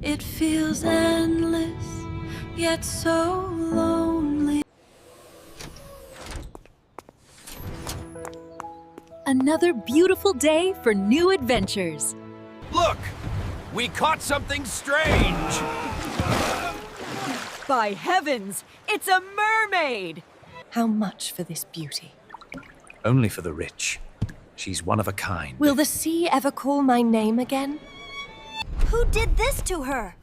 It feels endless, yet so lonely. Another beautiful day for new adventures. Look! We caught something strange! By heavens, it's a mermaid! How much for this beauty? Only for the rich. She's one of a kind. Will the sea ever call my name again? Who did this to her?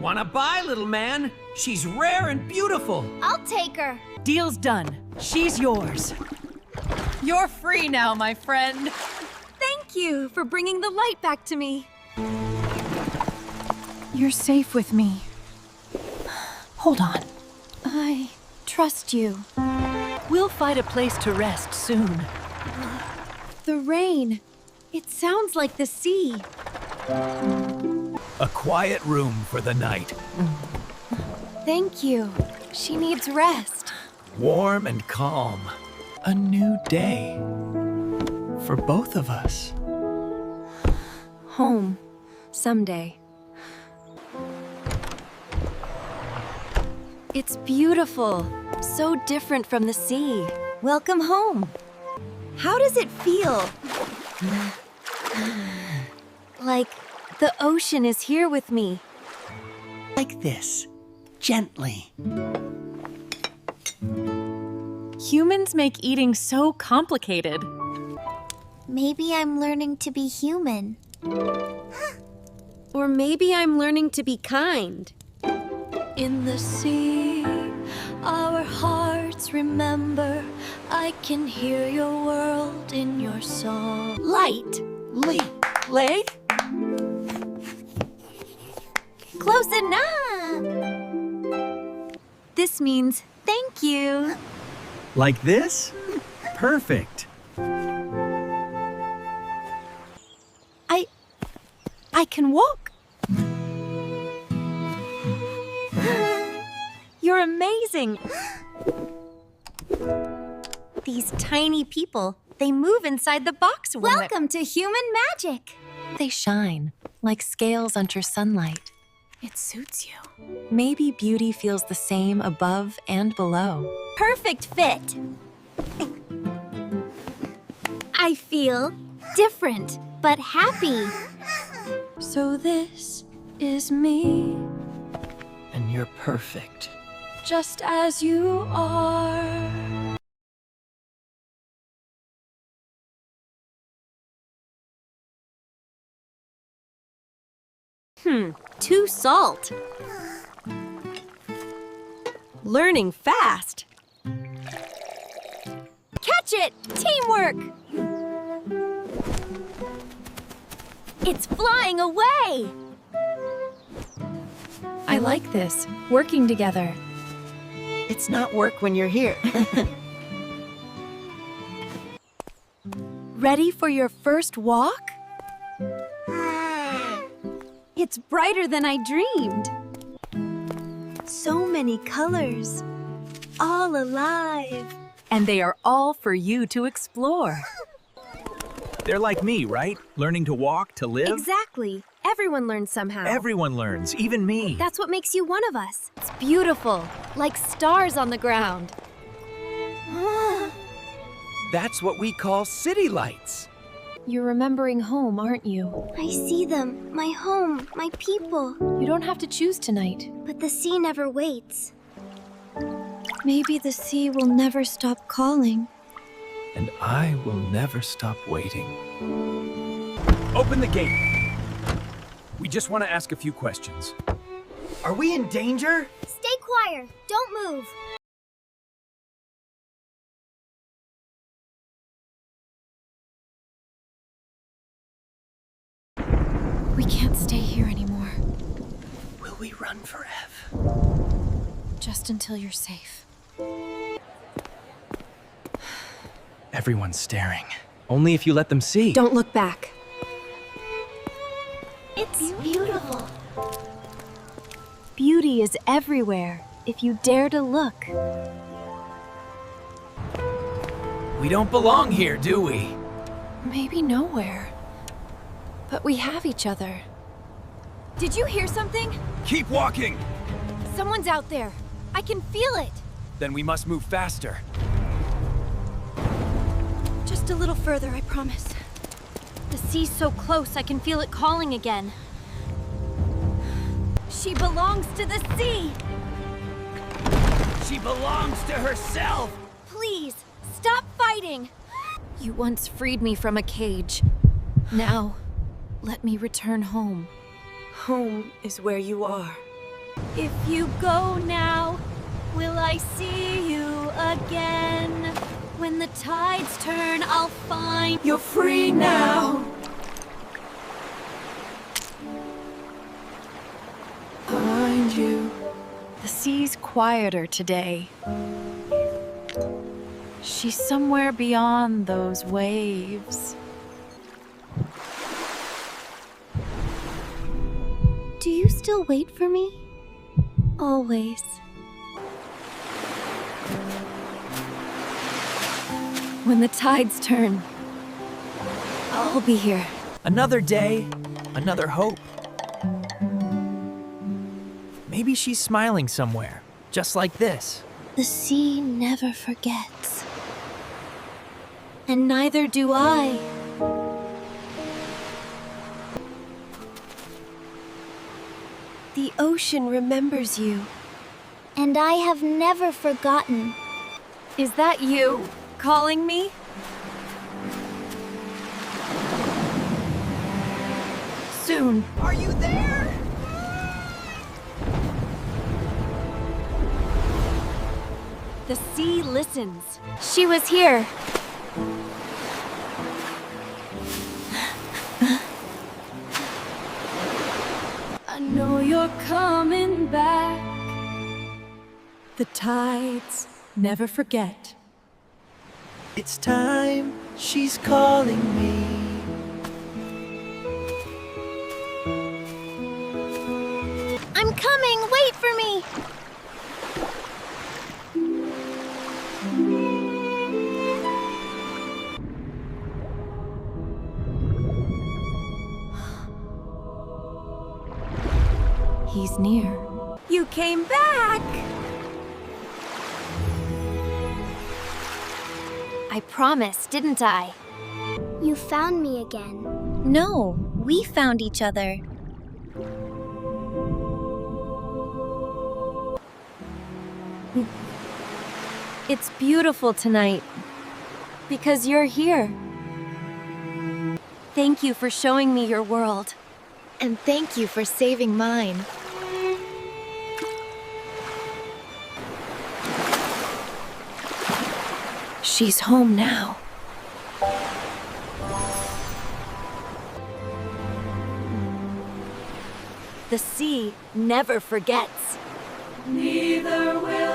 Wanna buy, little man? She's rare and beautiful. I'll take her. Deal's done. She's yours. You're free now, my friend. Thank you for bringing the light back to me. You're safe with me. Hold on. I trust you. We'll find a place to rest soon. The rain. It sounds like the sea. A quiet room for the night. Thank you. She needs rest. Warm and calm. A new day. For both of us. Home. Someday. It's beautiful. So different from the sea. Welcome home. How does it feel? Like the ocean is here with me. Like this. Gently. Humans make eating so complicated. Maybe I'm learning to be human. Or maybe I'm learning to be kind. In the sea, our hearts remember. I can hear your world in your song. Light. Leg? Close enough. This means thank you. Like this? Perfect. I can walk. You're amazing. These tiny people, they move inside the box. Welcome to human magic. They shine like scales under sunlight. It suits you. Maybe beauty feels the same above and below. Perfect fit. I feel different, but happy. So this is me, And you're perfect. just as you are. Too salt. Learning fast. Catch it! Teamwork! It's flying away! I like this, working together. It's not work when you're here. Ready for your first walk? It's brighter than I dreamed. So many colors, all alive. And they are all for you to explore. They're like me, right? Learning to walk, to live. Exactly. Everyone learns somehow. Everyone learns, even me. That's what makes you one of us. It's beautiful, like stars on the ground. That's what we call city lights. You're remembering home, aren't you? I see them, my home, my people. You don't have to choose tonight. But the sea never waits. Maybe the sea will never stop calling. And I will never stop waiting. Open the gate. We just want to ask a few questions. Are we in danger? Stay quiet. Don't move. We can't stay here anymore. Will we run forever? Just until you're safe. Everyone's staring. Only if you let them see. Don't look back. It's beautiful. Beauty is everywhere, if you dare to look. We don't belong here, do we? Maybe nowhere. But we have each other. Did you hear something? Keep walking! Someone's out there. I can feel it. Then we must move faster. Just a little further, I promise. The sea's so close, I can feel it calling again. She belongs to the sea. She belongs to herself! Please, stop fighting. You once freed me from a cage. Now, let me return home. Home is where you are. If you go now, will I see you again? When the tides turn, I'll find You're free now. Find you. The sea's quieter today. She's somewhere beyond those waves. Do you still wait for me? Always. When the tides turn, I'll be here. Another day, another hope. Maybe she's smiling somewhere, just like this. The sea never forgets. And neither do I. The ocean remembers you. And I have never forgotten. Is that you calling me? Soon. Are you there? The sea listens. She was here. I know you're coming back. The tides never forget. It's time, she's calling me. I'm coming, wait for me! He's near. You came back! I promised, didn't I? You found me again. No, we found each other. It's beautiful tonight. Because you're here. Thank you for showing me your world. And thank you for saving mine. She's home now. The sea never forgets. Neither will